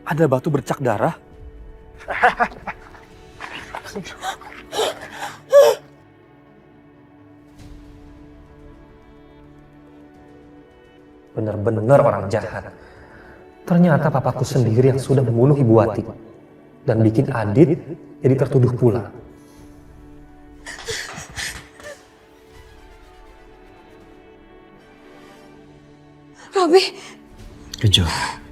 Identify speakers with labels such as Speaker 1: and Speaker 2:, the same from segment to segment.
Speaker 1: Ada batu bercak darah?
Speaker 2: Benar-benar orang jahat. Ternyata papaku sendiri yang sudah membunuh Ibu Wati. Dan bikin Adit jadi tertuduh pula.
Speaker 3: Robi,
Speaker 1: Kejora.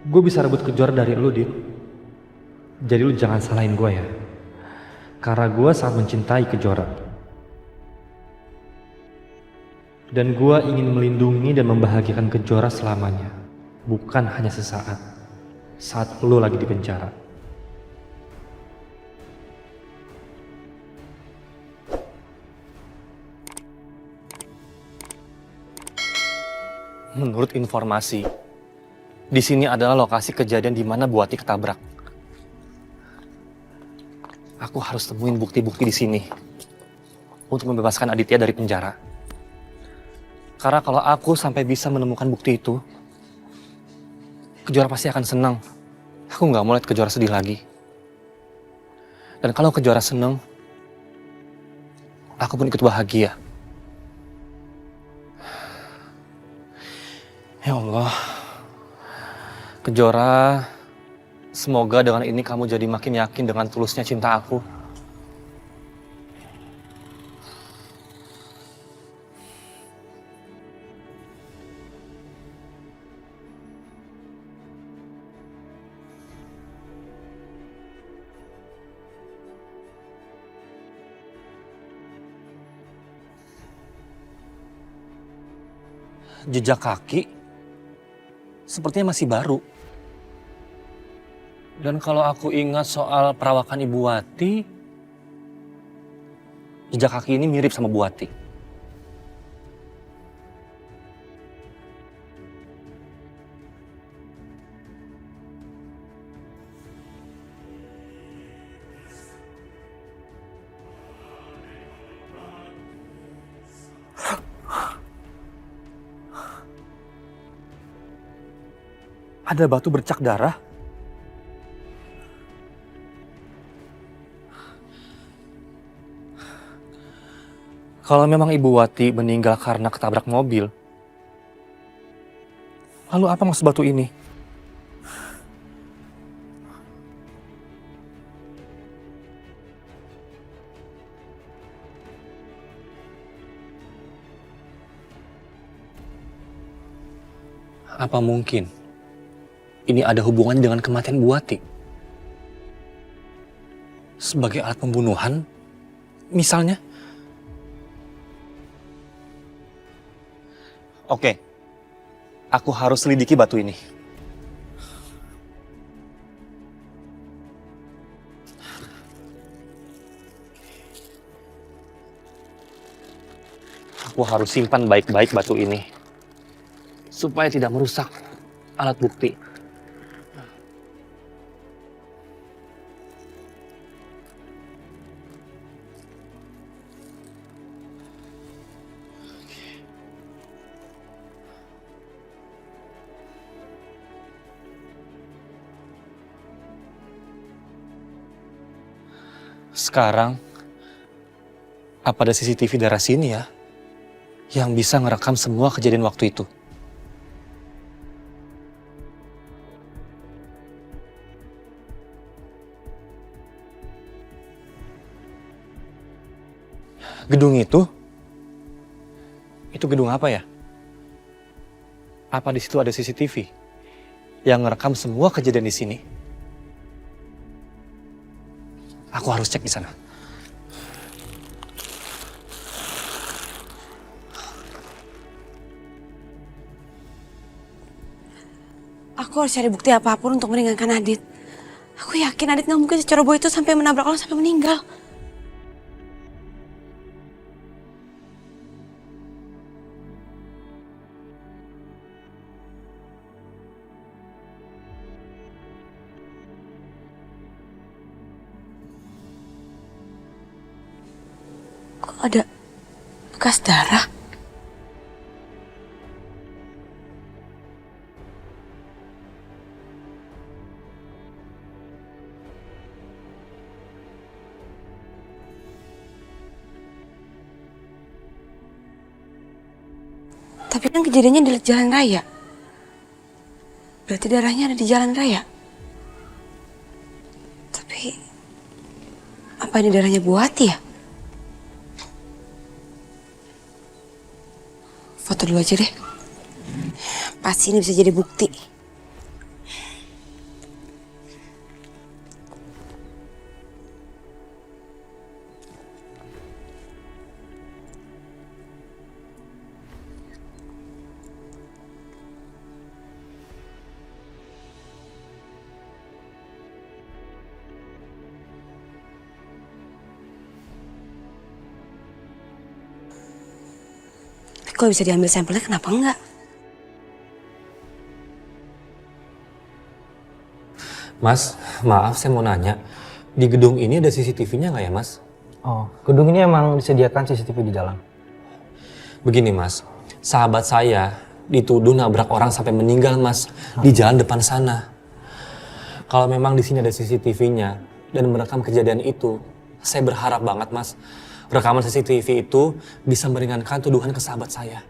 Speaker 2: Gue bisa rebut Kejora dari lu, Dit. Jadi lu jangan salahin gue ya. Karena gue sangat mencintai Kejora. Dan gue ingin melindungi dan membahagiakan Kejora selamanya. Bukan hanya sesaat. Saat lu lagi di penjara.
Speaker 1: Menurut informasi, di sini adalah lokasi kejadian di mana Bu Wati ketabrak. Aku harus temuin bukti-bukti di sini untuk membebaskan Aditya dari penjara. Karena kalau aku sampai bisa menemukan bukti itu, Kejora pasti akan senang. Aku nggak mau lihat Kejora sedih lagi. Dan kalau Kejora senang, aku pun ikut bahagia. Ya Allah, Kejora, semoga dengan ini kamu jadi makin yakin dengan tulusnya cinta aku. Jejak kaki sepertinya masih baru. Dan kalau aku ingat soal perawakan Ibu Wati, jejak kaki ini mirip sama Bu Wati. Ada batu bercak darah? Kalau memang Ibu Wati meninggal karena ketabrak mobil, lalu apa maksud batu ini? Apa mungkin ini ada hubungannya dengan kematian Bu Wati? Sebagai alat pembunuhan, misalnya? Oke, aku harus selidiki batu ini. Aku harus simpan baik-baik batu ini, supaya tidak merusak alat bukti. Sekarang, apa ada CCTV daerah sini ya, yang bisa ngerekam semua kejadian waktu itu? Gedung itu gedung apa ya? Apa di situ ada CCTV yang ngerekam semua kejadian di sini? Aku harus cek di sana.
Speaker 3: aku harus cari bukti apapun untuk meringankan Adit. Aku yakin Adit nggak mungkin seceroboh itu sampai menabrak orang sampai meninggal. ada bekas darah. Tapi kan kejadiannya di jalan raya. Berarti darahnya ada di jalan raya. Tapi apa ini darahnya Bu Wati ya? Foto dulu aja deh. Pasti ini bisa jadi bukti. Kalau bisa diambil sampelnya kenapa enggak?
Speaker 1: Mas, maaf saya mau nanya. Di gedung ini ada CCTV-nya nggak ya, Mas?
Speaker 4: Oh, gedung ini emang disediakan CCTV di dalam.
Speaker 1: Begini, Mas. Sahabat saya dituduh nabrak orang sampai meninggal, Mas. Di jalan depan sana. Kalau memang di sini ada CCTV-nya dan merekam kejadian itu, saya berharap banget, Mas. Rekaman CCTV itu bisa meringankan tuduhan ke sahabat saya.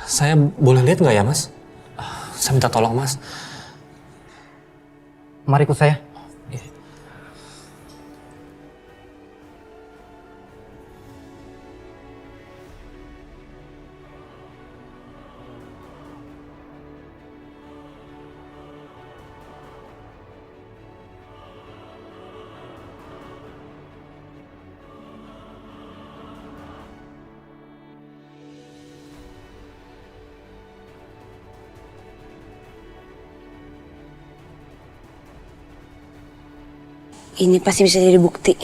Speaker 1: Saya boleh lihat nggak ya, Mas? Saya minta tolong, Mas.
Speaker 4: Mari ikut saya.
Speaker 3: Ini pasti bisa jadi bukti.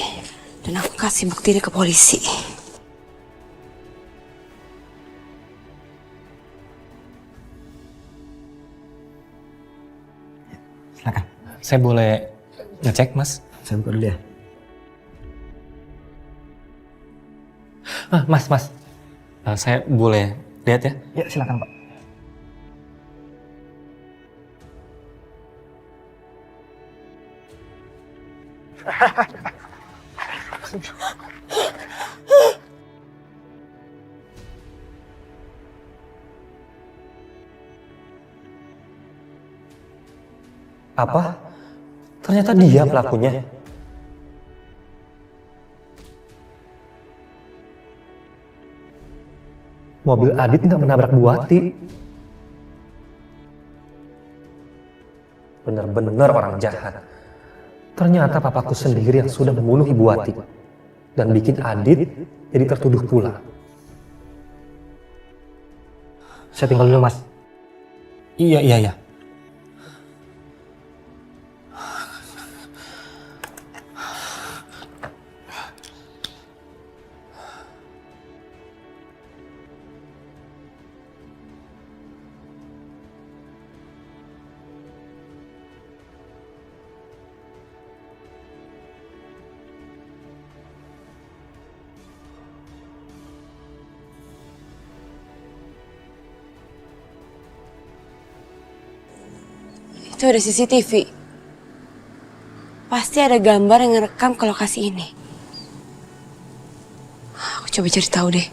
Speaker 3: Dan aku kasih bukti ini ke polisi.
Speaker 4: Silakan.
Speaker 1: Saya boleh ngecek, Mas?
Speaker 4: Saya buka dulu ya.
Speaker 1: Mas. Saya boleh lihat ya?
Speaker 4: Ya, silakan, Pak.
Speaker 1: Apa? Ternyata dia pelakunya.
Speaker 2: Mobil Adit nggak menabrak Bu Wati. Bener-bener orang jahat. Ternyata papaku sendiri yang sudah membunuh Ibu Wati. Dan bikin Adit jadi tertuduh pula. Saya tinggal dulu, Mas.
Speaker 1: Iya.
Speaker 3: Itu ada CCTV. Pasti ada gambar yang ngerekam ke lokasi ini. Aku coba cari tahu deh.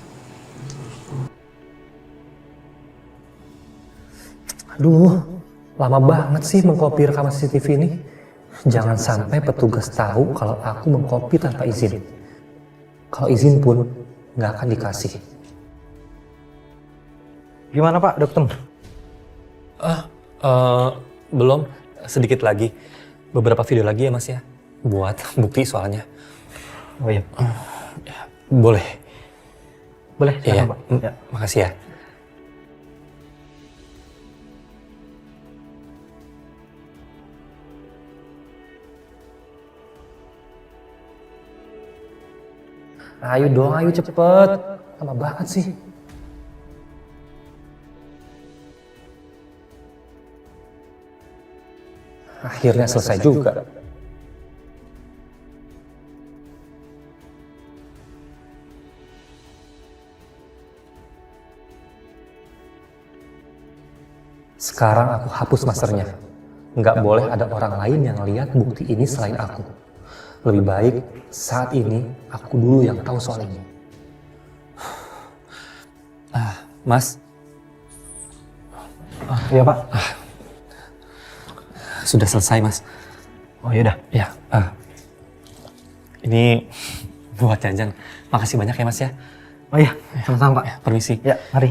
Speaker 2: Aduh, lama banget sih mengkopi rekaman CCTV ini. Jangan sampai petugas tahu kalau aku mengkopi tanpa izin. Kalau izin pun nggak akan dikasih.
Speaker 4: Gimana, Pak? Udah ketemu?
Speaker 1: Belum, sedikit lagi. Beberapa video lagi ya, Mas ya. Buat bukti soalnya.
Speaker 4: Oh iya.
Speaker 1: Boleh.
Speaker 4: Boleh,
Speaker 1: Iya,
Speaker 4: silakan, Pak. Ya.
Speaker 1: makasih ya.
Speaker 2: Ayo dong, ayo cepet. Lama banget sih. Akhirnya selesai juga. Sekarang aku hapus masternya. Nggak boleh ada orang lain yang lihat bukti ini selain aku. Lebih baik saat ini aku dulu yang tahu soal ini.
Speaker 1: Mas,
Speaker 4: Iya Pak.
Speaker 1: sudah selesai Mas.
Speaker 4: Oh yaudah.
Speaker 1: Ya, ini buat jajan. Makasih banyak ya Mas ya.
Speaker 4: Oh iya, sama-sama Pak.
Speaker 1: Ya, permisi.
Speaker 4: Ya, mari.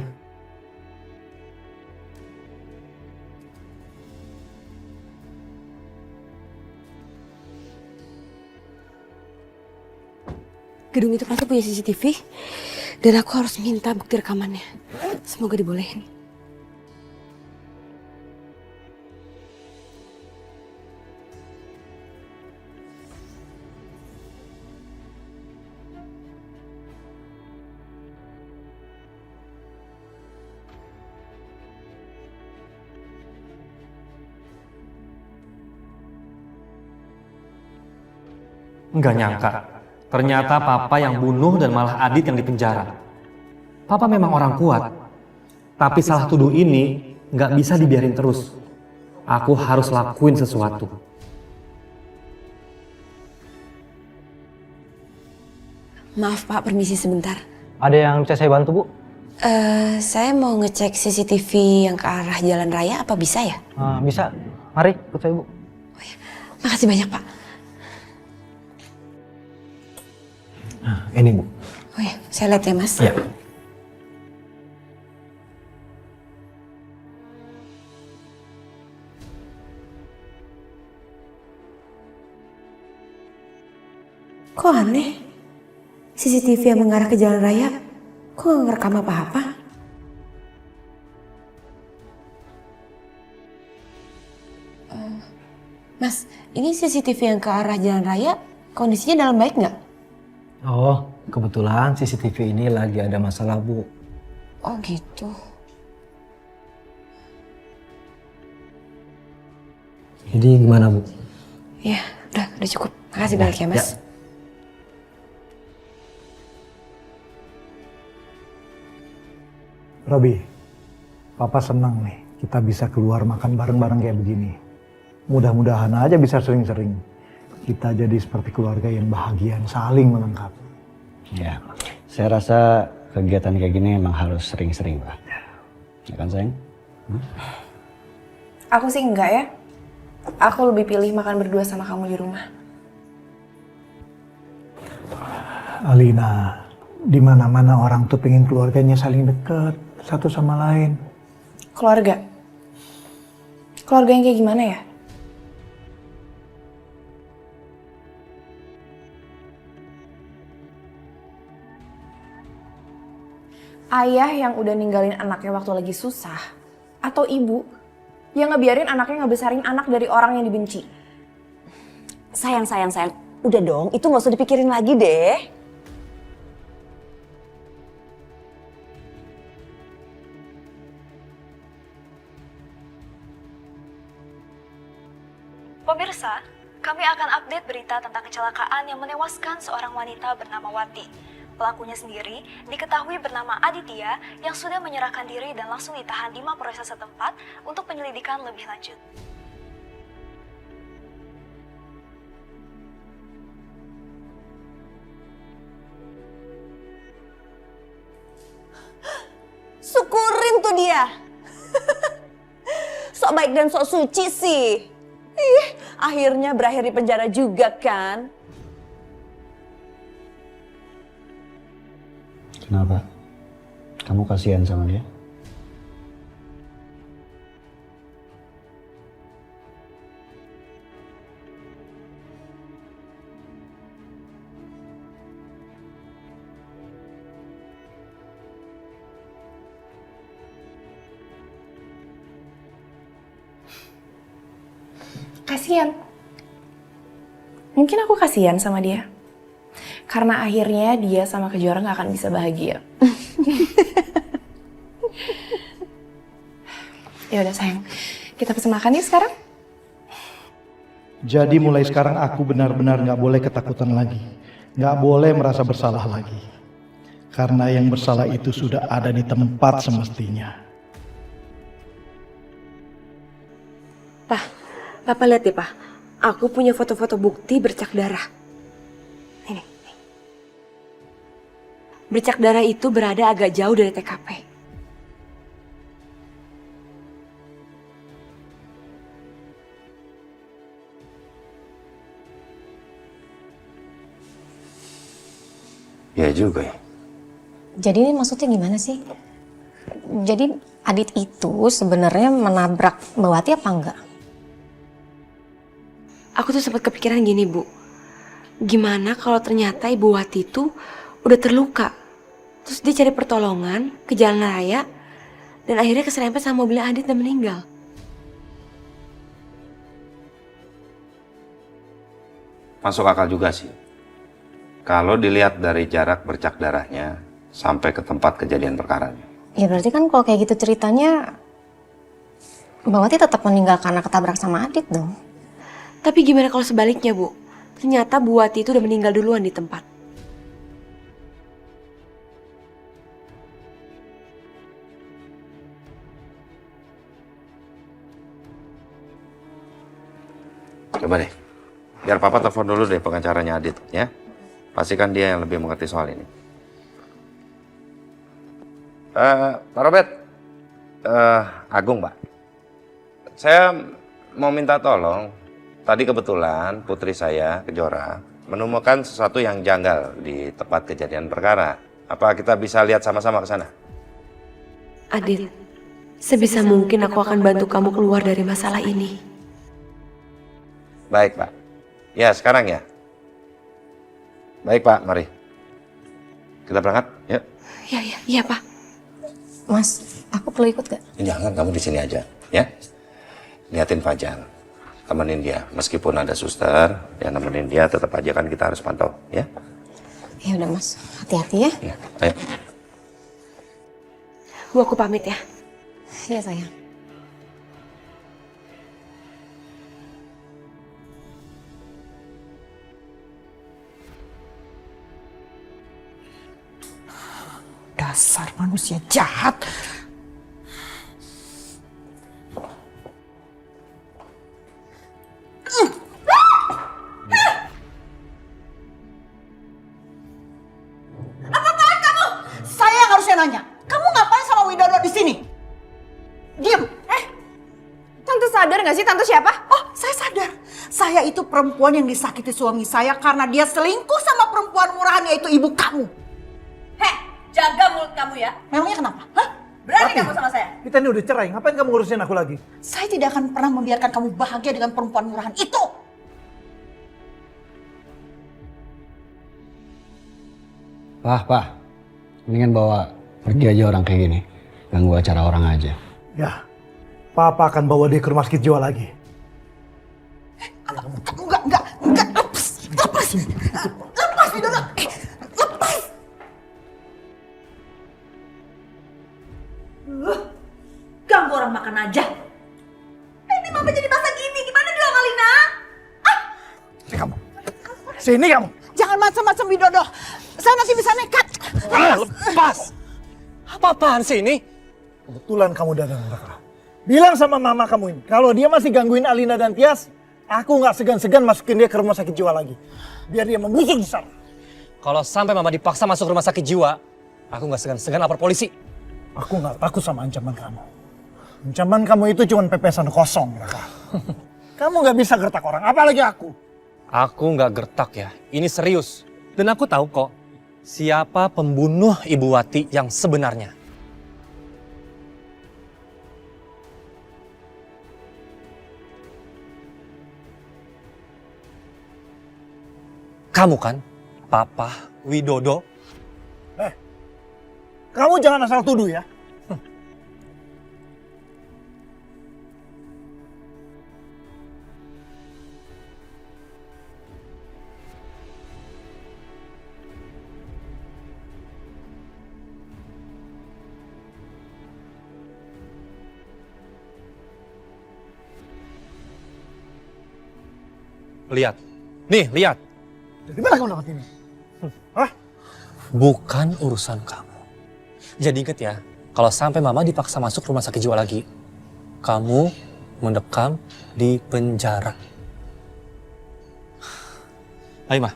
Speaker 3: Gedung itu pasti punya CCTV dan aku harus minta bukti rekamannya. Semoga dibolehin.
Speaker 1: Nggak nyangka, ternyata papa yang bunuh dan malah Adit yang dipenjara. Papa memang orang kuat, tapi salah tuduh ini nggak bisa dibiarin terus. Aku harus lakuin sesuatu.
Speaker 3: Maaf Pak, permisi sebentar.
Speaker 4: Ada yang bisa saya bantu Bu?
Speaker 3: Saya mau ngecek CCTV yang ke arah jalan raya, apa bisa ya?
Speaker 4: Bisa. Mari, ikut saya Bu.
Speaker 3: Makasih banyak Pak.
Speaker 4: Nah, ini Bu.
Speaker 3: Oh ya, saya lihat ya Mas.
Speaker 4: Iya.
Speaker 3: Kok aneh? CCTV yang mengarah ke jalan raya, kok nggak ngerekam apa-apa? Mas, ini CCTV yang ke arah jalan raya, kondisinya dalam baik nggak?
Speaker 4: Oh, kebetulan CCTV ini lagi ada masalah Bu.
Speaker 3: Oh gitu.
Speaker 4: Jadi gimana Bu?
Speaker 3: Ya, udah cukup. Makasih banyak ya Mas.
Speaker 5: Robi, Papa senang nih kita bisa keluar makan bareng-bareng kayak begini. Mudah-mudahan aja bisa sering-sering. Kita jadi seperti keluarga yang bahagia, yang saling melengkapi.
Speaker 6: Ya, saya rasa kegiatan kayak gini emang harus sering-sering, Pak. Ya kan, sayang?
Speaker 7: Aku sih enggak ya. Aku lebih pilih makan berdua sama kamu di rumah.
Speaker 5: Alina, di mana-mana orang tuh pengen keluarganya saling dekat satu sama lain.
Speaker 7: Keluarga? Keluarga yang kayak gimana ya? Ayah yang udah ninggalin anaknya waktu lagi susah, atau ibu yang ngebiarin anaknya ngebesarin anak dari orang yang dibenci.
Speaker 3: Sayang. Udah dong, itu nggak usah dipikirin lagi deh.
Speaker 8: Pemirsa, kami akan update berita tentang kecelakaan yang menewaskan seorang wanita bernama Wati. Pelakunya sendiri diketahui bernama Aditya yang sudah menyerahkan diri dan langsung ditahan di Mapolres setempat untuk penyelidikan lebih lanjut.
Speaker 3: Syukurin tuh dia. Sok baik dan sok suci sih. Akhirnya berakhir di penjara juga kan?
Speaker 6: Kenapa? Kamu kasihan sama dia?
Speaker 7: Kasian. Mungkin aku kasihan sama dia. Karena akhirnya dia sama Kejora gak akan bisa bahagia. Ya udah sayang, kita pesen makan yuk sekarang.
Speaker 5: Jadi mulai sekarang aku benar-benar gak boleh ketakutan lagi. Gak boleh merasa bersalah lagi. Karena yang bersalah itu sudah ada di tempat semestinya.
Speaker 3: Papa lihat deh, Pak. Aku punya foto-foto bukti bercak darah. Ini. Bercak darah itu berada agak jauh dari TKP.
Speaker 9: Ya juga ya.
Speaker 10: Jadi ini maksudnya gimana sih? Jadi Adit itu sebenarnya menabrak Mbak Wati apa enggak?
Speaker 3: Aku tuh sempat kepikiran gini, Bu. Gimana kalau ternyata Ibu Wati itu udah terluka. Terus dia cari pertolongan ke jalan raya dan akhirnya keserempet sama mobil Adit dan meninggal.
Speaker 9: Masuk akal juga sih. Kalau dilihat dari jarak bercak darahnya sampai ke tempat kejadian perkaranya.
Speaker 10: Ya berarti kan kalau kayak gitu ceritanya Mbak Wati tetap meninggal karena ketabrak sama Adit dong.
Speaker 3: Tapi gimana kalau sebaliknya, Bu? Ternyata Bu Wati itu udah meninggal duluan di tempat.
Speaker 9: Coba deh, biar Papa telepon dulu deh pengacaranya Adit, ya. Pastikan dia yang lebih mengerti soal ini. Pak Robert, Agung, Pak. Saya mau minta tolong. Tadi kebetulan putri saya, Kejora, menemukan sesuatu yang janggal di tempat kejadian perkara. Apa kita bisa lihat sama-sama ke sana?
Speaker 3: Adit, sebisa mungkin aku akan bantu kamu keluar dari masalah ini.
Speaker 9: Baik, Pak. Ya, sekarang ya. Baik, Pak, mari. Kita berangkat, yuk.
Speaker 3: Iya, Pak.
Speaker 10: Mas, aku perlu ikut gak?
Speaker 9: Jangan, kamu di sini aja, ya. Liatin Fajar. Temenin dia. Meskipun ada suster, ya nemenin dia, tetap aja kan kita harus pantau, ya.
Speaker 10: Ya udah Mas, hati-hati ya.
Speaker 9: Ya, ayo.
Speaker 3: Bu, aku pamit ya.
Speaker 10: Iya sayang.
Speaker 5: Dasar manusia jahat.
Speaker 11: Apaan kamu? Saya yang harusnya nanya. Kamu ngapain sama Widodo di sini? Diam.
Speaker 7: Tante sadar gak sih tante siapa?
Speaker 11: Oh, saya sadar. Saya itu perempuan yang disakiti suami saya karena dia selingkuh sama perempuan murahan yaitu ibu kamu. Heh, jaga mulut kamu ya. Memangnya kenapa? Hah? Berani kamu sama saya?
Speaker 5: Kita ini udah cerai, ngapain kamu ngurusin aku lagi?
Speaker 11: Saya tidak akan pernah membiarkan kamu bahagia dengan perempuan murahan itu.
Speaker 6: Pak, mendingan bawa pergi aja orang kayak gini. Ganggu acara orang aja.
Speaker 5: Ya, Papa akan bawa dia ke rumah sakit jiwa lagi.
Speaker 11: Enggak. Lepas. Lepas, Widodo. Lepas. Ganggu orang makan aja. Ini mama jadi basah gini. Gimana dong, Alina?
Speaker 5: Sini kamu.
Speaker 11: Jangan macam-macam, Widodo. Saya nanti bisa nekat.
Speaker 1: Lepas! Apa-apaan sih ini?
Speaker 5: Kebetulan kamu datang, Raka. Bilang sama mama kamu ini, kalau dia masih gangguin Alina dan Tias, aku nggak segan-segan masukin dia ke rumah sakit jiwa lagi. Biar dia membusuk di sana.
Speaker 1: Kalau sampai mama dipaksa masuk rumah sakit jiwa, aku nggak segan-segan lapor polisi.
Speaker 5: Aku nggak takut sama ancaman kamu. Ancaman kamu itu cuma pepesan kosong, Raka. Kamu nggak bisa gertak orang, apalagi aku.
Speaker 1: Aku nggak gertak ya, ini serius. Dan aku tahu kok, siapa pembunuh Ibu Wati yang sebenarnya. Kamu kan, Papa Widodo.
Speaker 5: Kamu jangan asal tuduh ya.
Speaker 1: Lihat, nih lihat.
Speaker 5: Dari mana kamu dapat ini? Hah?
Speaker 1: Bukan urusan kamu. Jadi inget ya, kalau sampai mama dipaksa masuk rumah sakit jiwa lagi, kamu mendekam di penjara. Ayo, Ma.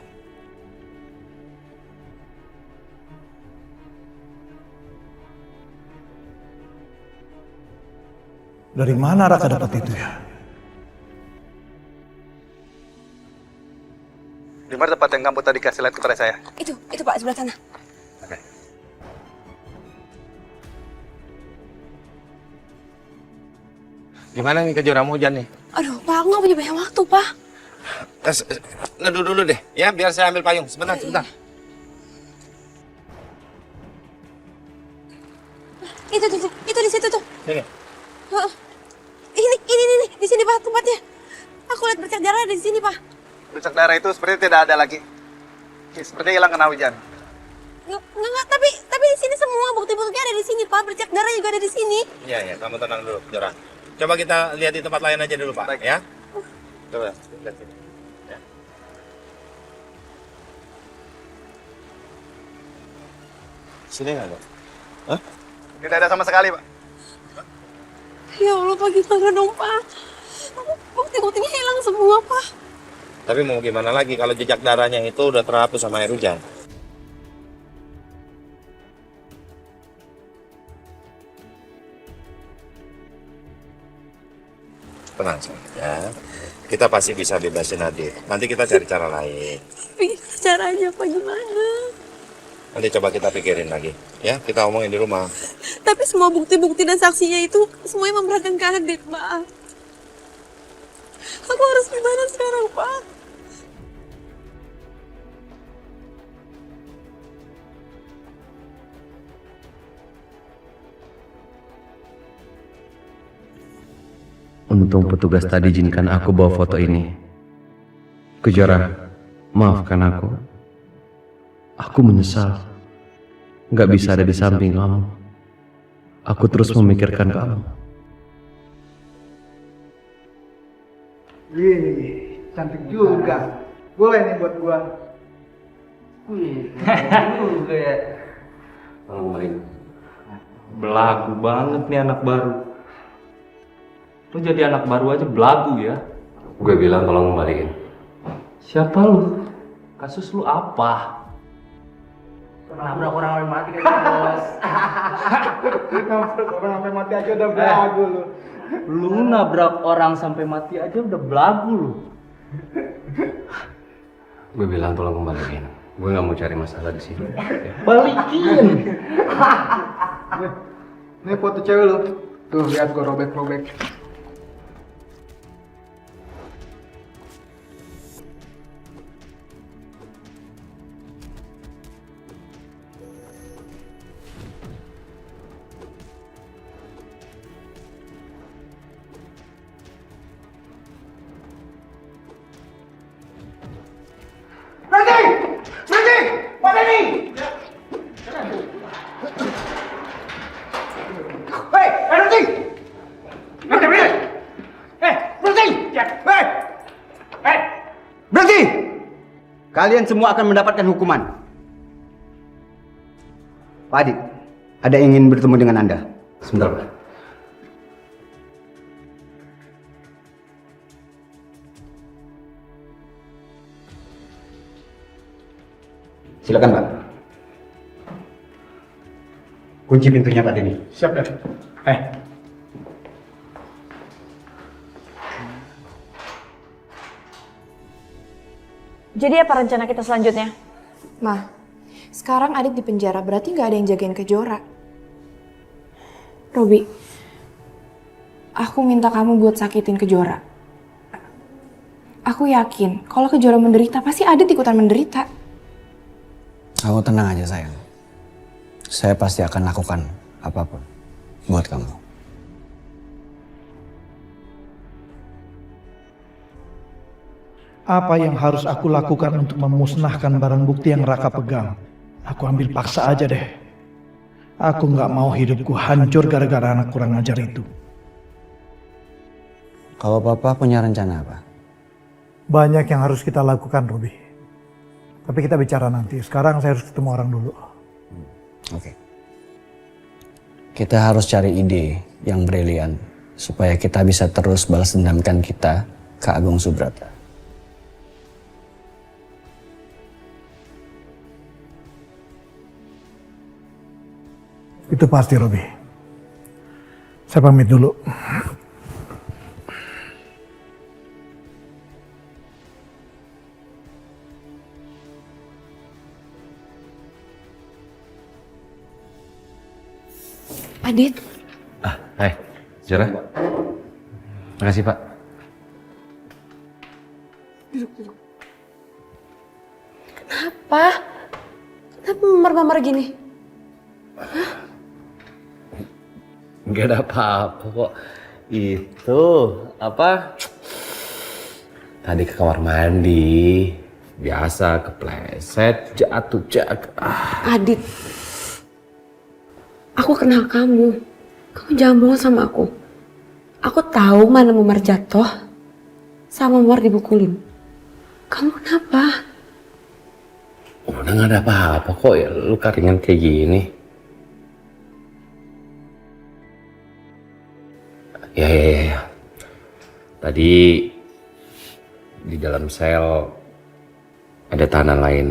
Speaker 5: Dari mana Raka dapat itu ya?
Speaker 6: Di mana tempat yang kamu tadi kasih lihat kepada saya?
Speaker 3: Itu Pak, sebelah sana.
Speaker 6: Oke.
Speaker 9: Gimana nih Kejora, mau hujan nih?
Speaker 3: Aduh, Pak, aku nggak punya banyak waktu, Pak.
Speaker 9: Neduh dulu deh, ya biar saya ambil payung. Sebentar.
Speaker 3: Itu di situ tuh.
Speaker 9: Sini.
Speaker 3: Ini, di sini Pak tempatnya. Aku lihat bercak darah di sini Pak.
Speaker 6: Bercak darah itu seperti tidak ada lagi. Seperti hilang kena hujan.
Speaker 3: Enggak, tapi di sini semua bukti-buktinya ada di sini Pak. Bercak darah juga ada di sini.
Speaker 9: Iya, kamu tenang dulu, Kejora. Coba kita lihat di tempat lain aja dulu, Pak.
Speaker 6: Baik.
Speaker 9: Ya. Coba lihat sini. Ya. Sini nggak, Pak? Hah?
Speaker 6: Tidak ada sama sekali, Pak.
Speaker 3: Ya Allah Pak, gimana dong Pak? Bukti-buktinya hilang semua Pak.
Speaker 9: Tapi mau gimana lagi kalau jejak darahnya itu udah terhapus sama air hujan? Tenang saja, kita pasti bisa bebasin Adit. Nanti kita cari cara lain.
Speaker 3: Caranya Pak gimana?
Speaker 9: Nanti coba kita pikirin lagi, ya. Kita omongin di rumah.
Speaker 3: Tapi semua bukti-bukti dan saksinya itu semuanya memberatkan ke Adit Pak. Aku harus gimana sekarang Pak?
Speaker 12: Untung petugas tadi izinkan aku bawa foto ini. Kejora, maafkan aku. Aku menyesal. Gak bisa ada di samping kamu. Aku terus memikirkan kamu.
Speaker 5: Wih, cantik juga. Boleh nih buat gua.
Speaker 12: Wih, juga ya. Belagu banget nih anak baru. Lu jadi anak baru aja belagu ya. Gue bilang tolong kembaliin. Siapa lu? Kasus lu apa?
Speaker 2: Nabrak orang sampai mati kan bos.
Speaker 5: Nabrak orang sampai mati aja udah belagu lu.
Speaker 12: Lu nabrak orang sampai mati aja udah belagu lu. Gue bilang tolong kembaliin. Gue nggak mau cari masalah di sini.
Speaker 5: Balikin. Nih foto cewek lu. Tuh lihat gua robek-robek.
Speaker 6: Berhenti! Kalian semua akan mendapatkan hukuman. Pak Adit, ada yang ingin bertemu dengan Anda.
Speaker 12: Sebentar, Pak.
Speaker 6: Silakan, Pak. Kunci pintunya, Pak Denny.
Speaker 5: Siap, Dan.
Speaker 7: Jadi apa rencana kita selanjutnya? Ma, sekarang Adit di penjara, berarti nggak ada yang jagain Kejora. Robi, aku minta kamu buat sakitin Kejora. Aku yakin kalau Kejora menderita, pasti Adit ikutan menderita.
Speaker 6: Kamu tenang aja, sayang. Saya pasti akan lakukan apapun buat kamu.
Speaker 5: Apa yang harus aku lakukan untuk memusnahkan barang bukti yang Raka pegang? Aku ambil paksa aja deh. Aku nggak mau hidupku hancur gara-gara anak kurang ajar itu.
Speaker 6: Kalau Papa punya rencana apa?
Speaker 5: Banyak yang harus kita lakukan, Robi. Tapi kita bicara nanti. Sekarang saya harus ketemu orang dulu.
Speaker 6: Oke. Kita harus cari ide yang brilian supaya kita bisa terus balas dendamkan kita ke Agung Subrata.
Speaker 5: Itu pasti, Robi. Saya pamit dulu.
Speaker 3: Adit,
Speaker 12: Hai, Jara. Makasih, Pak.
Speaker 3: kenapa? Kenapa memar-memar gini?
Speaker 12: Nggak ada apa-apa kok. Itu apa? Tadi ke kamar mandi. Biasa kepleset, jatuh.
Speaker 3: Adit, aku kenal kamu. Kamu jangan bohong sama aku. Aku tahu mana memar jatuh sama memar dibukulin. Kamu kenapa?
Speaker 12: Udah nggak ada apa-apa kok ya. Lu ringan kayak gini. Ya. Tadi di dalam sel ada tahanan lain.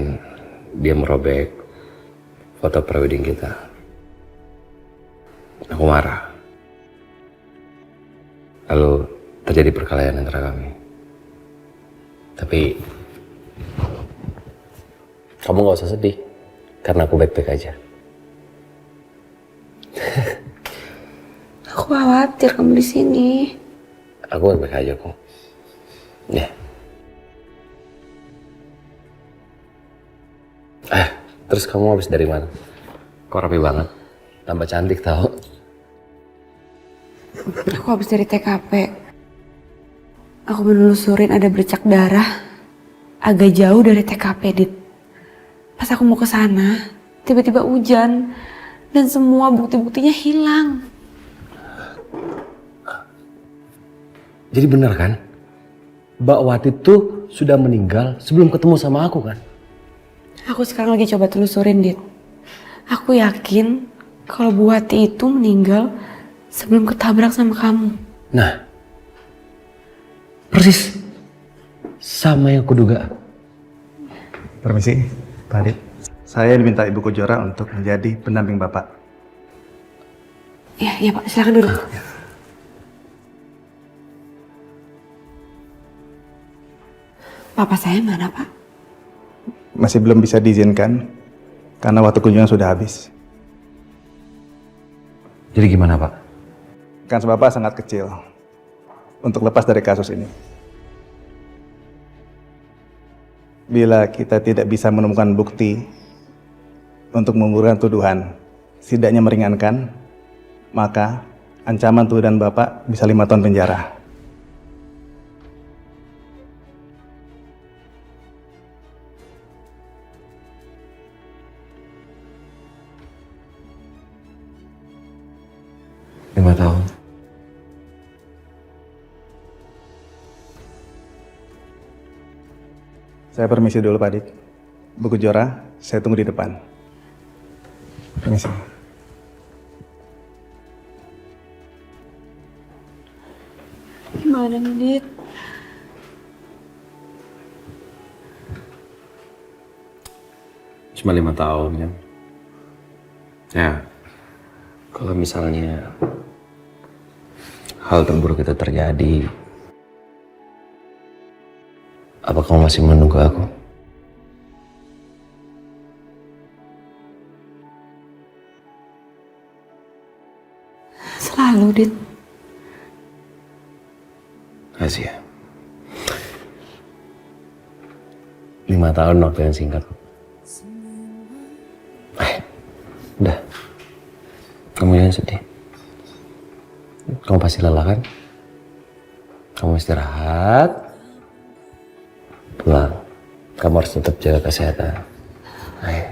Speaker 12: Dia merobek foto prewedding kita. Aku marah. Lalu terjadi perkelahian antara kami. Tapi kamu gak usah sedih, karena aku baik-baik aja.
Speaker 3: Aku khawatir kamu di sini.
Speaker 12: Aku baik-baik aja kok. Ya. Terus kamu habis dari mana? Kok rapi banget? Tambah cantik tau.
Speaker 3: Aku habis dari TKP. Aku menelusurin ada bercak darah agak jauh dari TKP, Dit. Pas aku mau ke sana, tiba-tiba hujan dan semua bukti-buktinya hilang.
Speaker 12: Jadi benar kan? Mbak Wati tuh sudah meninggal sebelum ketemu sama aku kan?
Speaker 3: Aku sekarang lagi coba telusurin, Dit. Aku yakin kalau Bu Wati itu meninggal sebelum ketabrak sama kamu.
Speaker 12: Nah, persis sama yang aku duga.
Speaker 13: Permisi, Pak Adit. Saya diminta Ibu Kejora untuk menjadi pendamping Bapak.
Speaker 3: Ya Pak, silakan duduk. Papa saya mana, Pak?
Speaker 13: Masih belum bisa diizinkan karena waktu kunjungan sudah habis.
Speaker 12: Jadi gimana, Pak?
Speaker 13: Kans Bapak sangat kecil untuk lepas dari kasus ini. Bila kita tidak bisa menemukan bukti untuk menggugurkan tuduhan, setidaknya meringankan, maka ancaman tuduhan Bapak bisa 5 tahun penjara. Saya permisi dulu, Pak Dik. Bu Kejora, saya tunggu di depan. Permisi.
Speaker 3: Gimana nih, Dit?
Speaker 12: Cuma 5 tahun kan? Ya, kalau misalnya hal terburuk itu terjadi, apa kamu masih menunggu aku?
Speaker 3: Selalu, Dit.
Speaker 12: Kasih ya. 5 tahun waktu yang singkat. Udah. Kamu jangan sedih. Kamu pasti lelah kan? Kamu istirahat. Pulang. Kamu harus tetap jaga kesehatan. Ayo.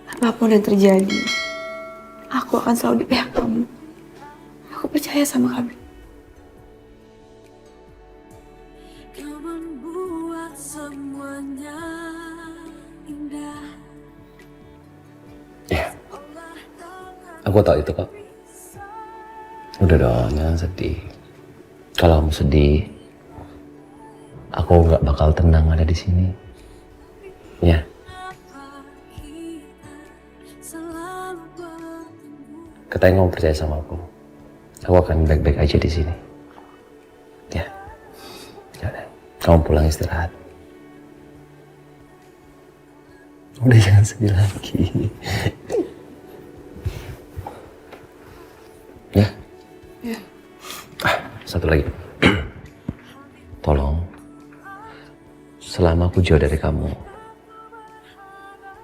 Speaker 3: Apapun yang terjadi, aku akan selalu di pihak kamu. Aku percaya sama kamu.
Speaker 12: Aku tahu itu kok. Udah dong, jangan sedih. Kalau kamu sedih, aku nggak bakal tenang ada di sini. Ya. Katanya kamu percaya sama aku. Aku akan baik-baik aja di sini. Ya. Yaudah, kamu pulang istirahat. Udah jangan sedih lagi. Ya.
Speaker 3: Ya.
Speaker 12: Satu lagi. Tolong, selama aku jauh dari kamu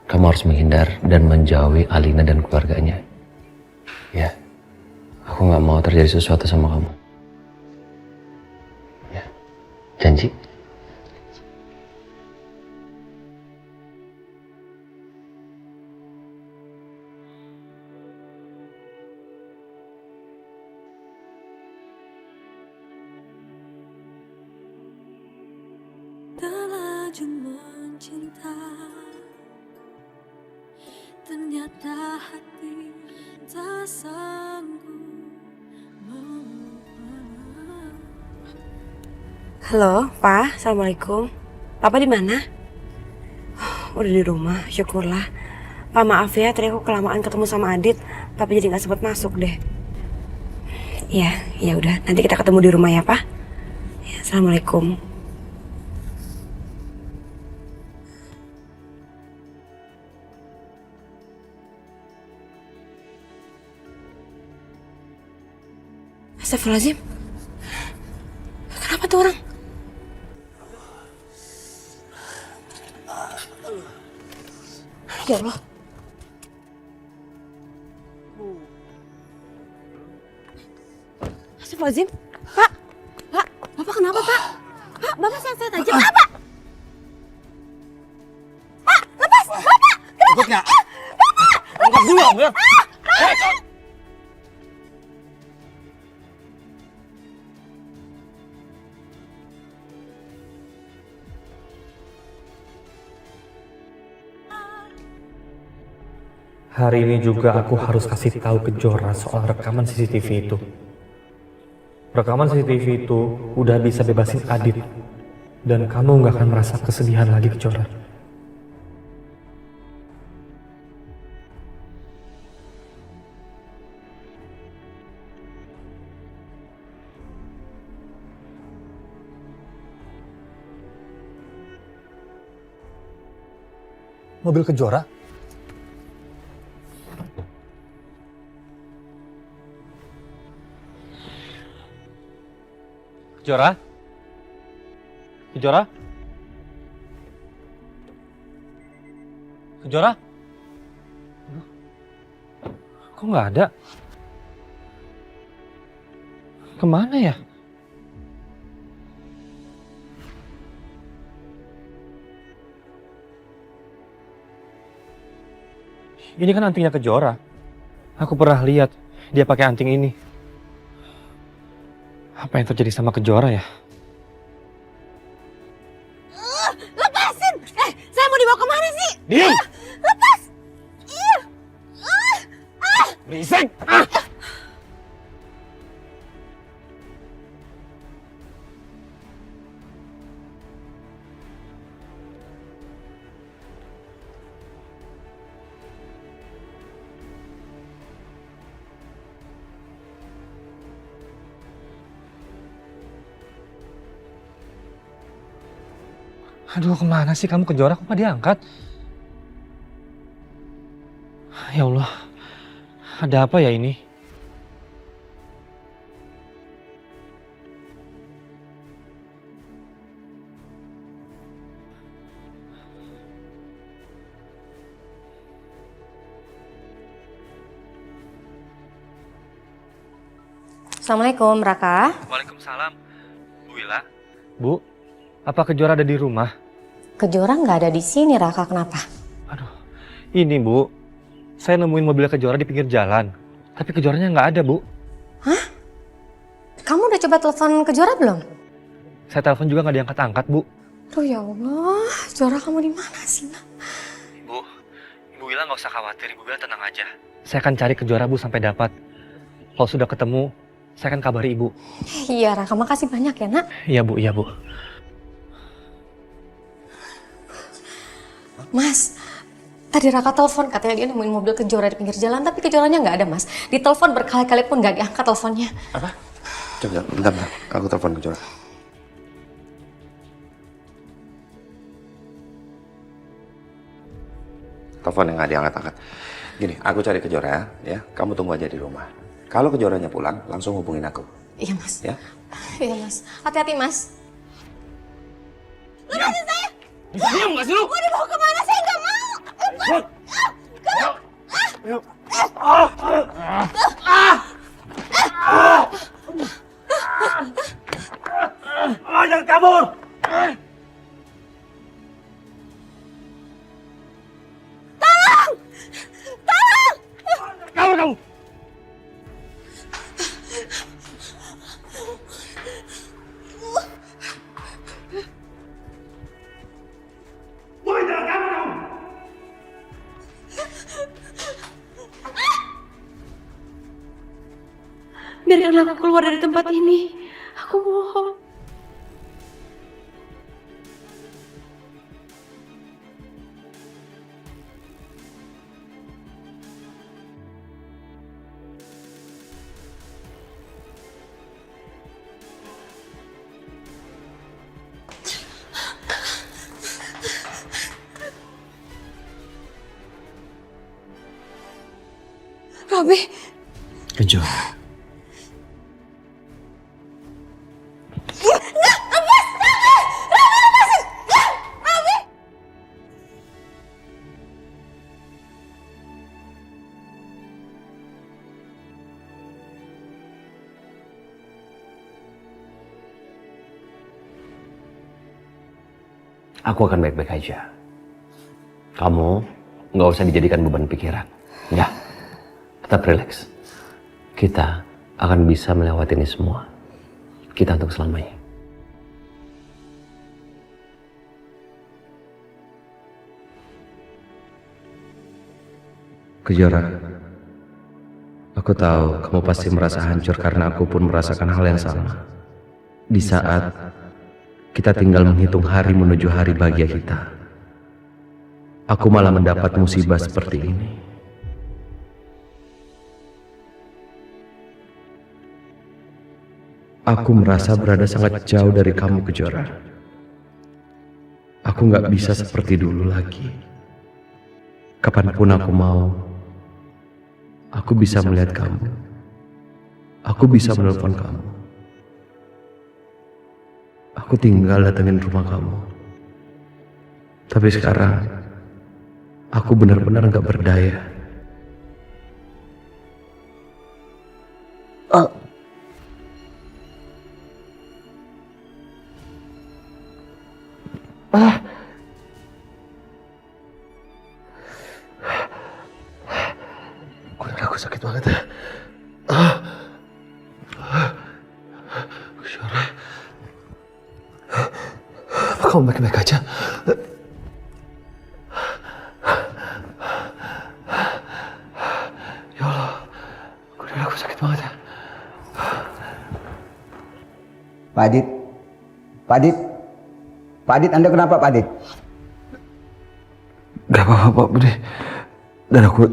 Speaker 12: harus menghindar dan menjauhi Alina dan keluarganya. Ya, aku nggak mau terjadi sesuatu sama kamu. Ya, janji.
Speaker 14: Terlanjur mencinta, ternyata hati tak sanggup melupakan.
Speaker 3: Halo, Pak. Assalamualaikum. Papa di mana? Udah di rumah, syukurlah. Pak, maaf ya, tadi aku kelamaan ketemu sama Adit. Papa jadi nggak sempat masuk deh. Iya, ya udah. Nanti kita ketemu di rumah ya, Pak. Ya, Assalamualaikum. Astagfirullahaladzim. Kenapa tuh orang? Ya Allah. Astagfirullahaladzim. Pak. Pak. Bapak kenapa, Pak? Pak, Bapak sehat-sehat aja. Pak. Pak, lepas. Bapak.
Speaker 1: Ikut nggak?
Speaker 3: Bapak.
Speaker 1: Lepas dulu, ya.
Speaker 2: Hari ini juga aku harus kasih tahu ke Jora soal rekaman CCTV itu. Rekaman CCTV itu udah bisa bebasin Adit. Dan kamu nggak akan merasa kesedihan lagi ke Jora.
Speaker 1: Mobil Kejora? Kejora? Kejora? Kejora? Aduh, kok nggak ada? Kemana ya? Ini kan antingnya Kejora. Aku pernah lihat dia pakai anting ini. Apa yang terjadi sama Kejora ya?
Speaker 3: Lepasin! Saya mau dibawa kemana sih?
Speaker 1: Diam!
Speaker 3: Lepas!
Speaker 1: Berisik! Aduh, kemana sih kamu Kejora? Kok nggak diangkat? Ya Allah, ada apa ya ini?
Speaker 10: Assalamualaikum, Raka.
Speaker 1: Waalaikumsalam. Bu Wila. Bu, apa Kejora ada di rumah?
Speaker 10: Kejora nggak ada di sini, Raka. Kenapa?
Speaker 1: Ini Bu, saya nemuin mobil Kejora di pinggir jalan. Tapi Kejoranya nggak ada, Bu.
Speaker 10: Hah? Kamu udah coba telepon Kejora belum?
Speaker 1: Saya telepon juga nggak diangkat-angkat, Bu.
Speaker 10: Aduh ya Allah, Jora kamu di mana sih, Nak?
Speaker 1: Bu Wila nggak usah khawatir, Ibu Wila tenang aja. Saya akan cari Kejora, Bu, sampai dapat. Kalau sudah ketemu, saya akan kabari Ibu.
Speaker 10: Iya Raka, makasih banyak ya nak.
Speaker 1: Iya Bu, iya Bu.
Speaker 10: Mas, tadi Raka telepon katanya dia nemuin mobil Kejora di pinggir jalan, tapi Kejoranya nggak ada mas. Ditelepon berkali-kali pun nggak diangkat teleponnya.
Speaker 9: Apa? Coba, bentar, aku telepon Kejora. Telepon yang nggak diangkat-angkat. Gini, aku cari Kejora ya. Kamu tunggu aja di rumah. Kalau Kejoranya pulang, langsung hubungin aku.
Speaker 10: Iya mas.
Speaker 9: Ya?
Speaker 10: Iya mas. Hati-hati mas.
Speaker 11: Lepasin saya!
Speaker 1: Bisa diam nggak sih lu?
Speaker 11: Mau dibawa kemana? Saya nggak mau!
Speaker 1: Jangan kabur!
Speaker 11: Tolong! Tolong!
Speaker 1: Kabur kamu!
Speaker 3: Biarkan aku keluar dari tempat ini. Aku mohon. Robi.
Speaker 12: Kejora. Aku akan baik-baik aja. Kamu nggak usah dijadikan beban pikiran. Ya, tetap rileks. Kita akan bisa melewati ini semua. Kita untuk selamanya. Kejora, aku tahu kamu pasti merasa hancur karena aku pun merasakan hal yang sama. Di saat kita tinggal menghitung hari menuju hari bahagia kita, aku malah mendapat musibah seperti ini. Aku merasa berada sangat jauh dari kamu, Kejora. Aku nggak bisa seperti dulu lagi. Kapanpun aku mau, aku bisa melihat kamu. Aku bisa menelpon kamu. Aku tinggal datengin rumah kamu. Tapi sekarang, aku benar-benar nggak berdaya. Kulit aku sakit banget ya. Kejora. Apa kamu baik-baik aja? Ya Allah, kulit aku sakit banget ya.
Speaker 6: Pak Adit, Pak Adit, Pak Adit, Anda kenapa Pak Adit?
Speaker 12: Gak apa-apa Pak Budi. Dan aku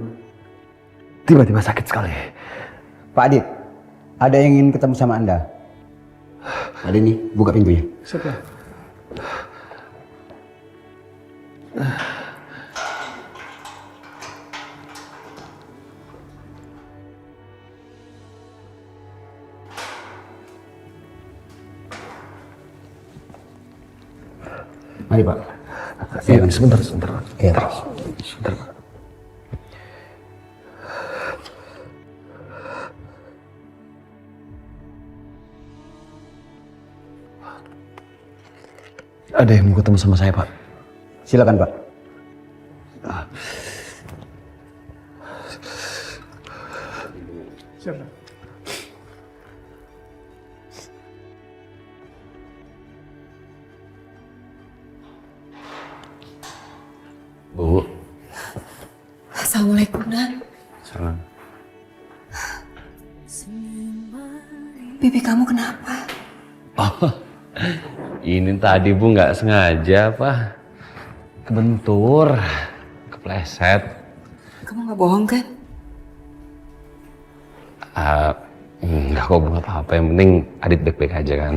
Speaker 12: tiba-tiba sakit sekali.
Speaker 6: Pak Adit, ada yang ingin ketemu sama Anda. Ada nih, buka pintunya.
Speaker 12: Siapa?
Speaker 6: Mari Pak.
Speaker 12: Iya, sebentar.
Speaker 6: Iya Pak.
Speaker 12: Sebentar Pak. Ada yang mau ketemu sama saya, Pak.
Speaker 6: Silakan Pak.
Speaker 5: Siapa?
Speaker 12: Bu.
Speaker 3: Assalamualaikum, Dan.
Speaker 9: Salam.
Speaker 3: pipi kamu kenapa?
Speaker 12: Oh, ini tadi Bu nggak sengaja Pak. Kebentur, kepleset.
Speaker 3: Kamu nggak bohong kan?
Speaker 12: Enggak kok Bu, nggak apa-apa. Yang penting Adit baik-baik aja kan.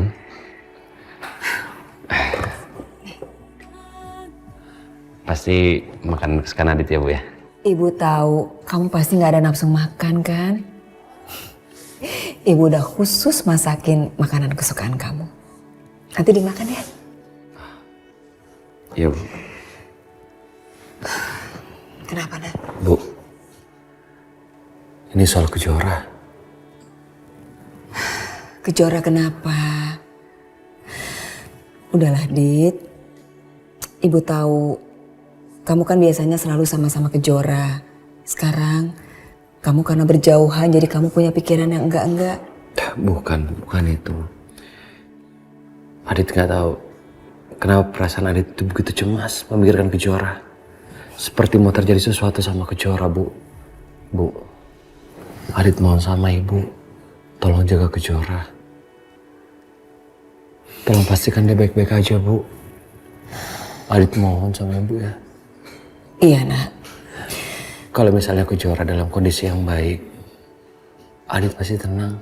Speaker 12: Pasti makan kesukaan Adit ya Bu ya?
Speaker 3: Ibu tahu kamu pasti nggak ada nafsu makan kan? Ibu udah khusus masakin makanan kesukaan kamu. Nanti dimakan ya.
Speaker 12: Iya Bu.
Speaker 3: Kenapa, Nat?
Speaker 12: Bu, ini soal Kejora.
Speaker 3: Kejora kenapa? Udahlah, Dit. Ibu tahu kamu kan biasanya selalu sama-sama Kejora. Sekarang kamu karena berjauhan jadi kamu punya pikiran yang enggak-enggak.
Speaker 12: Bukan itu. Adit nggak tahu kenapa perasaan Adit itu begitu cemas memikirkan Kejora. Seperti mau terjadi sesuatu sama Kejora, Bu. Bu, Adit mohon sama Ibu, tolong jaga Kejora. Tolong pastikan dia baik-baik aja, Bu. Adit mohon sama Ibu ya.
Speaker 3: Iya, Nak.
Speaker 12: Kalau misalnya Kejora dalam kondisi yang baik, Adit pasti tenang.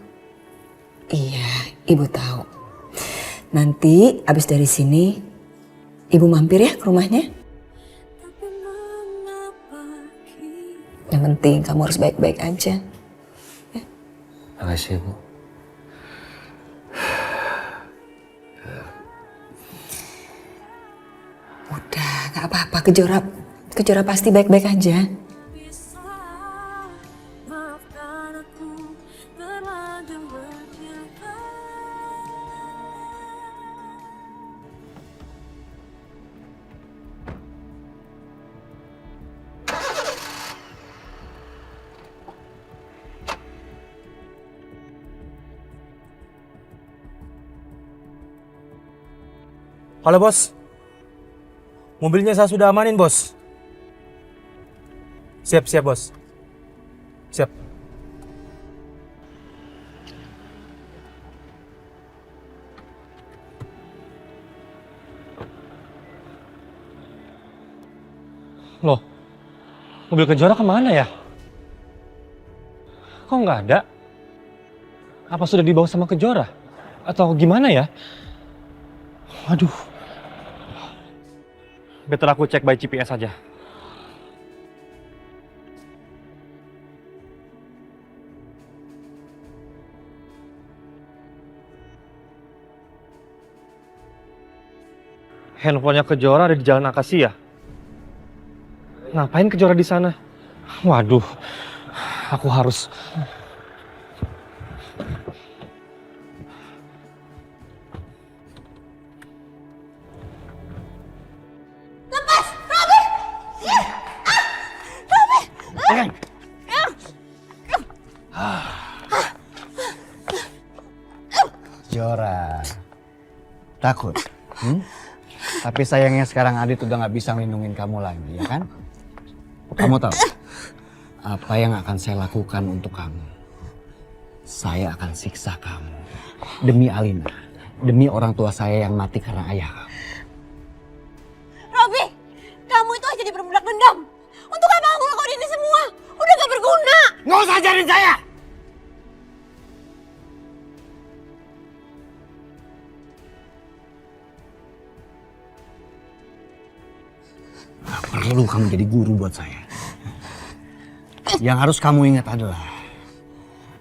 Speaker 3: Iya, Ibu tahu. Nanti abis dari sini, Ibu mampir ya ke rumahnya. Yang penting kamu harus baik-baik aja. Ya.
Speaker 12: Makasih, Bu.
Speaker 3: Udah, gak apa-apa. Kejora pasti baik-baik aja.
Speaker 15: Halo bos, mobilnya saya sudah amanin bos. Siap bos, siap.
Speaker 1: Loh, mobil Kejora kemana ya? Kok nggak ada? Apa sudah dibawa sama Kejora? Atau gimana ya? Waduh. Better aku cek by GPS aja. Handphonenya Kejora ada di Jalan Akasia. Ngapain Kejora di sana? Waduh, aku harus.
Speaker 6: Kejora, takut? Tapi sayangnya sekarang Adit udah nggak bisa ngelindungin kamu lagi, ya kan? Kamu tahu apa yang akan saya lakukan untuk kamu? Saya akan siksa kamu demi Alina, demi orang tua saya yang mati karena ayah kamu.
Speaker 11: Robi, kamu itu aja diperbudak dendam. Untuk apa aku ngelakuin ini semua? Udah gak berguna.
Speaker 6: Nggak usah ajarin saya! Gak perlu kamu jadi guru buat saya. Yang harus kamu ingat adalah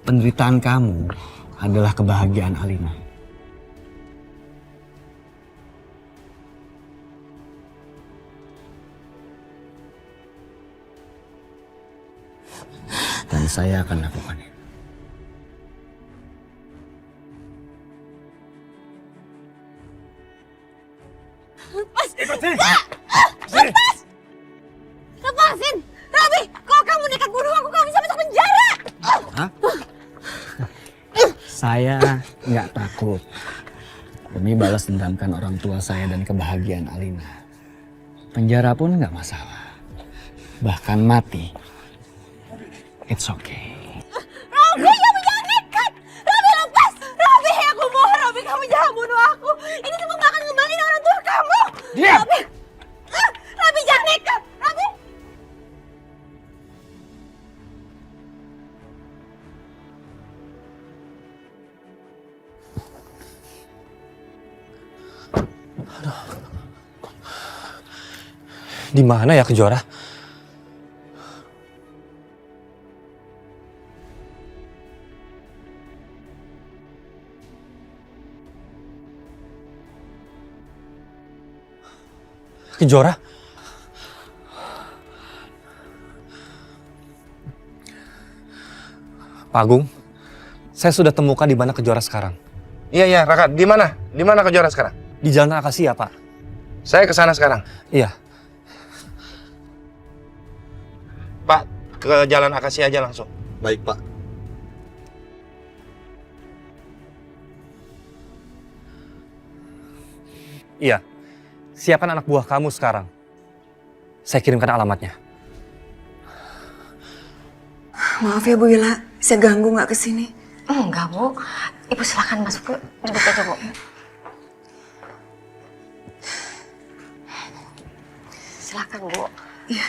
Speaker 6: penderitaan kamu adalah kebahagiaan Alina. Dan saya akan lakukannya.
Speaker 11: Lepas! Lepas! Lepasin! Robi, kalau kamu nekat bunuh aku, kamu bisa masuk penjara!
Speaker 6: Hah? Saya nggak takut. Demi balas dendamkan orang tua saya dan kebahagiaan Alina. Penjara pun nggak masalah. Bahkan mati. It's okay.
Speaker 11: Robi, kamu jangan nekat! Robi, lepas! Robi!
Speaker 1: Di mana ya Kejora? Kejora? Pak Agung, saya sudah temukan di mana Kejora sekarang.
Speaker 9: Iya, Raka. Di mana? Di mana Kejora sekarang?
Speaker 1: Di Jalan Akasia, Pak.
Speaker 9: Saya ke sana sekarang.
Speaker 1: Iya.
Speaker 9: Pak, ke Jalan Akasia aja langsung.
Speaker 6: Baik, Pak.
Speaker 1: Iya. Siapkan anak buah kamu sekarang. Saya kirimkan alamatnya.
Speaker 3: Maaf ya Bu Ila, saya ganggu nggak kesini?
Speaker 10: Enggak, Bu. Ibu silakan masuk, Bu. Duduk aja, Bu. Silakan, Bu.
Speaker 3: Iya.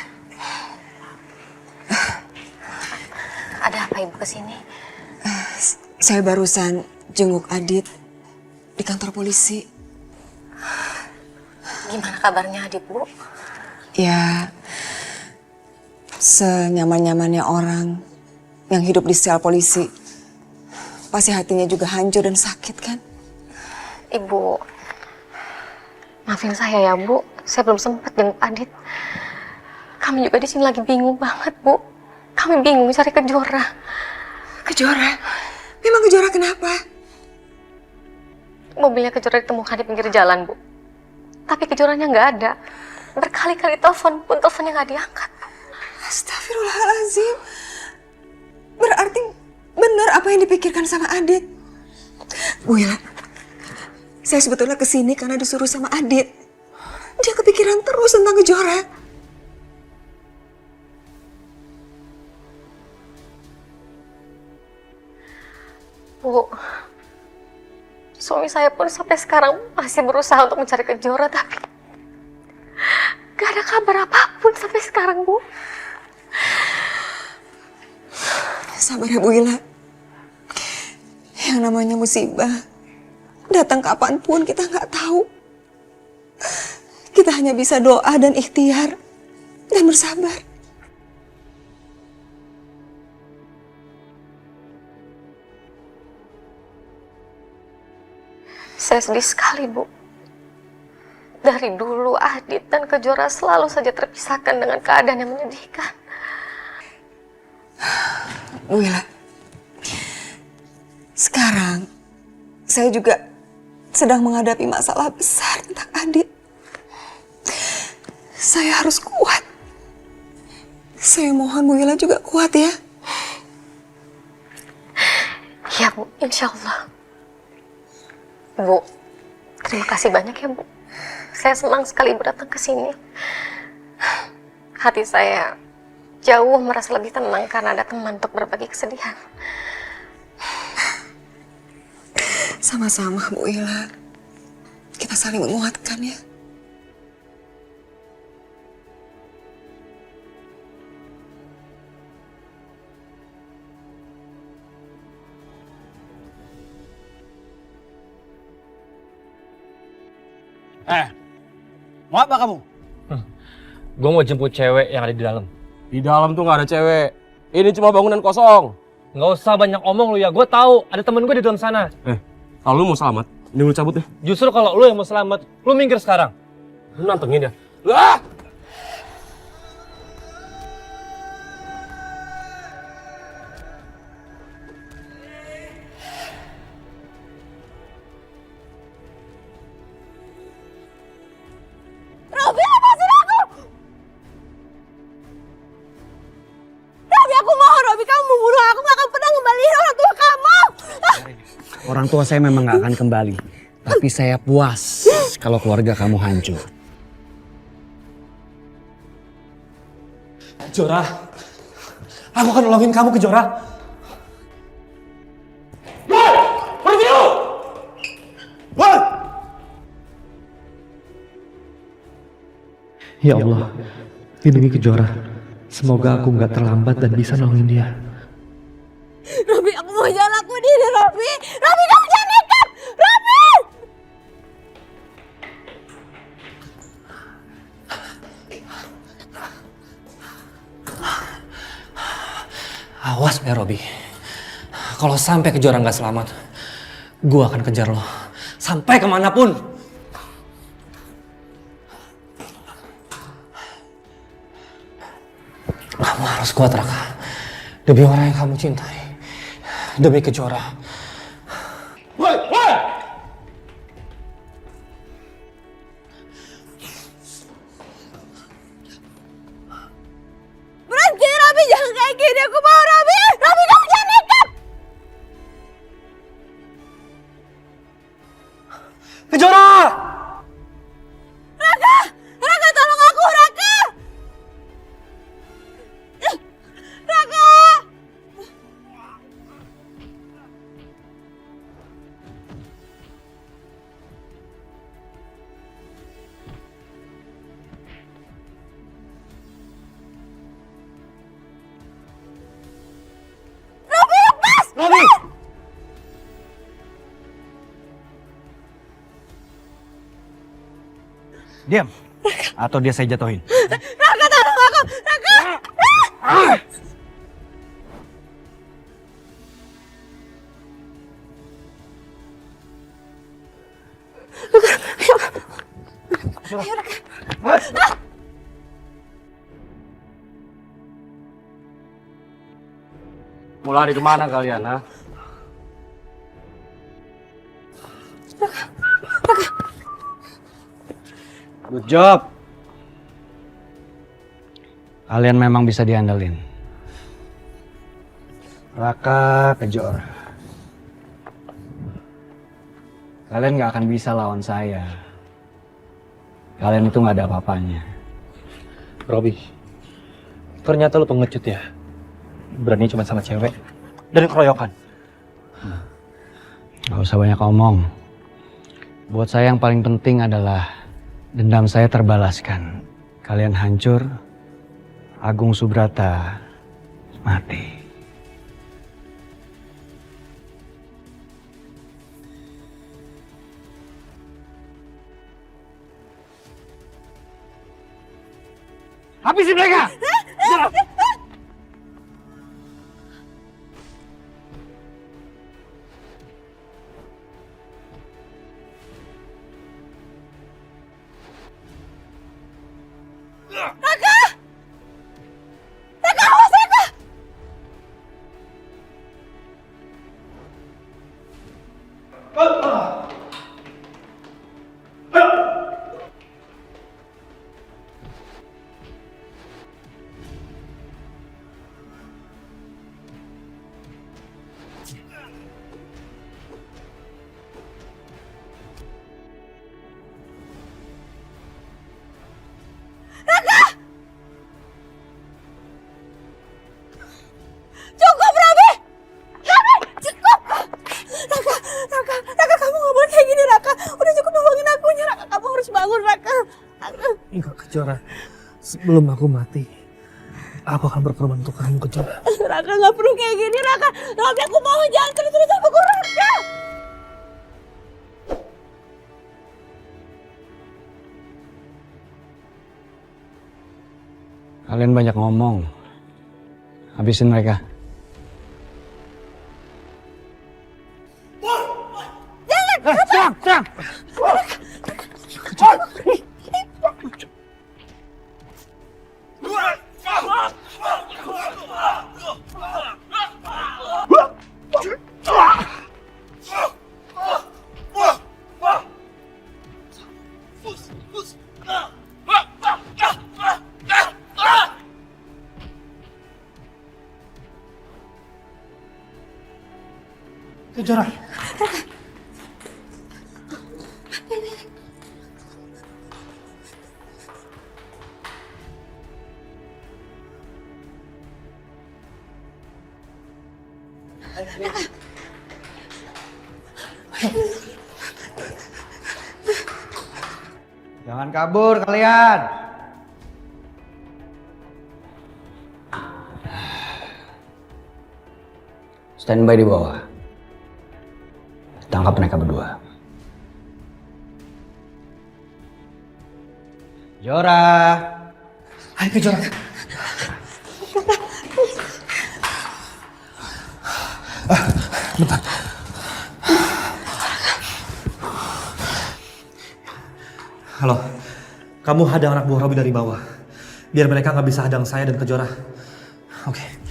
Speaker 10: Ada apa Ibu kesini?
Speaker 3: Saya barusan jenguk Adit di kantor polisi.
Speaker 10: Gimana kabarnya Adit, Bu?
Speaker 3: Ya, senyaman-nyamannya orang yang hidup di sel polisi. Pasti hatinya juga hancur dan sakit kan?
Speaker 10: Ibu, maafin saya ya, Bu. Saya belum sempat jenguk Adit. Kami juga di sini lagi bingung banget, Bu. Kami bingung cari Kejora.
Speaker 3: Kejora? Memang Kejora kenapa?
Speaker 10: Mobilnya Kejora ditemukan di pinggir jalan, Bu. Tapi Kejoranya nggak ada. Berkali-kali telepon pun teleponnya nggak diangkat.
Speaker 3: Astagfirullahaladzim. Berarti benar apa yang dipikirkan sama Adit. Bu Ila, saya sebetulnya kesini karena disuruh sama Adit. Dia kepikiran terus tentang Kejora.
Speaker 10: Bu, suami saya pun sampai sekarang masih berusaha untuk mencari Kejora, tapi gak ada kabar apapun sampai sekarang, Bu.
Speaker 3: Sabar ya Bu Ila. Yang namanya musibah datang kapanpun kita nggak tahu. Kita hanya bisa doa dan ikhtiar dan bersabar.
Speaker 10: Saya sedih sekali, Bu. Dari dulu Adit dan Kejora selalu saja terpisahkan dengan keadaan yang menyedihkan.
Speaker 3: Bu Ila, sekarang saya juga sedang menghadapi masalah besar tentang Adit. Saya harus kuat. Saya mohon Bu Ila juga kuat ya.
Speaker 10: Ya, Bu, insya Allah. Bu, terima kasih banyak ya, Bu. Saya senang sekali Ibu datang ke sini. Hati saya jauh merasa lebih tenang karena ada teman untuk berbagi kesedihan.
Speaker 3: Sama-sama Bu Ila. Kita saling menguatkan ya.
Speaker 15: Mau apa kamu?
Speaker 1: Gue mau jemput cewek yang ada di dalam.
Speaker 15: Di dalam tuh nggak ada cewek. Ini cuma bangunan kosong.
Speaker 1: Nggak usah banyak omong lu ya, gue tahu ada temen gue di dalam sana.
Speaker 15: Kalau lu mau selamat, ini lu cabut deh.
Speaker 1: Justru kalau lu yang mau selamat, lu minggir sekarang.
Speaker 15: Lu nantengin dia. Ah!
Speaker 11: Robi, lepasin aku! Robi, aku mohon, Robi, kamu membunuh aku gak akan pernah ngembaliin orang tua kamu!
Speaker 6: Orang tua saya memang gak akan kembali. Tapi saya puas kalau keluarga kamu hancur.
Speaker 1: Kejora, aku akan nolongin kamu, Kejora.
Speaker 12: Ya Allah, lindungi Kejora. Semoga aku nggak terlambat dan bisa nolongin dia.
Speaker 11: Robi, aku mau jalan lakuin ini, Robi! Robi, kamu jangan nekat! Robi!
Speaker 1: Ya Robi, kalau sampai Kejora nggak selamat, gue akan kejar lo sampai kemanapun. Kamu harus kuat, Raka. Demi orang yang kamu cintai. Demi Kejora.
Speaker 14: Berhenti, Robi, jangan kayak gini. Aku mau Robi. Robi, kamu jangan nekat.
Speaker 1: Kejora!
Speaker 14: Raka! Raka, tolong aku, Raka! Raka! Robi, lepas!
Speaker 1: Robi!
Speaker 6: Diam. Atau dia saya jatuhin.
Speaker 14: Raka, tolong aku! Raka! Ayo, Raka.
Speaker 1: Mau lari kemana kalian, ha?
Speaker 6: Good job. Kalian memang bisa diandalin. Raka, Kejora. Kalian gak akan bisa lawan saya. Kalian itu gak ada apa-apanya.
Speaker 1: Robi, ternyata lu pengecut ya. Berani cuma sama cewek. Dan keroyokan.
Speaker 6: Gak usah banyak omong. Buat saya yang paling penting adalah dendam saya terbalaskan. Kalian hancur, Agung Subrata mati. Habisin mereka!
Speaker 14: Raka! Raka, awas Raka! Cukup, Robi! Robi, cukup! Raka, kamu gak boleh kayak gini, Raka. Udah cukup nolongin akunya, Raka. Kamu harus bangun, Raka.
Speaker 2: Enggak, Kejora. Sebelum aku mati, aku akan berkorban untuk kamu, Kejora.
Speaker 14: Raka gak perlu kayak gini, Raka. Robi, aku mohon jangan terus-terus sama aku, Raka.
Speaker 6: Kalian banyak ngomong. Habisin mereka.
Speaker 14: Jangan!
Speaker 6: Serang!
Speaker 2: Kejora.
Speaker 6: Jangan kabur kalian. Standby di bawah. Tangkap mereka berdua. Jora.
Speaker 2: Ayo Kejora.
Speaker 1: Bentar. Halo, kamu hadang anak buah Robi dari bawah. Biar mereka nggak bisa hadang saya dan Kejora. Oke.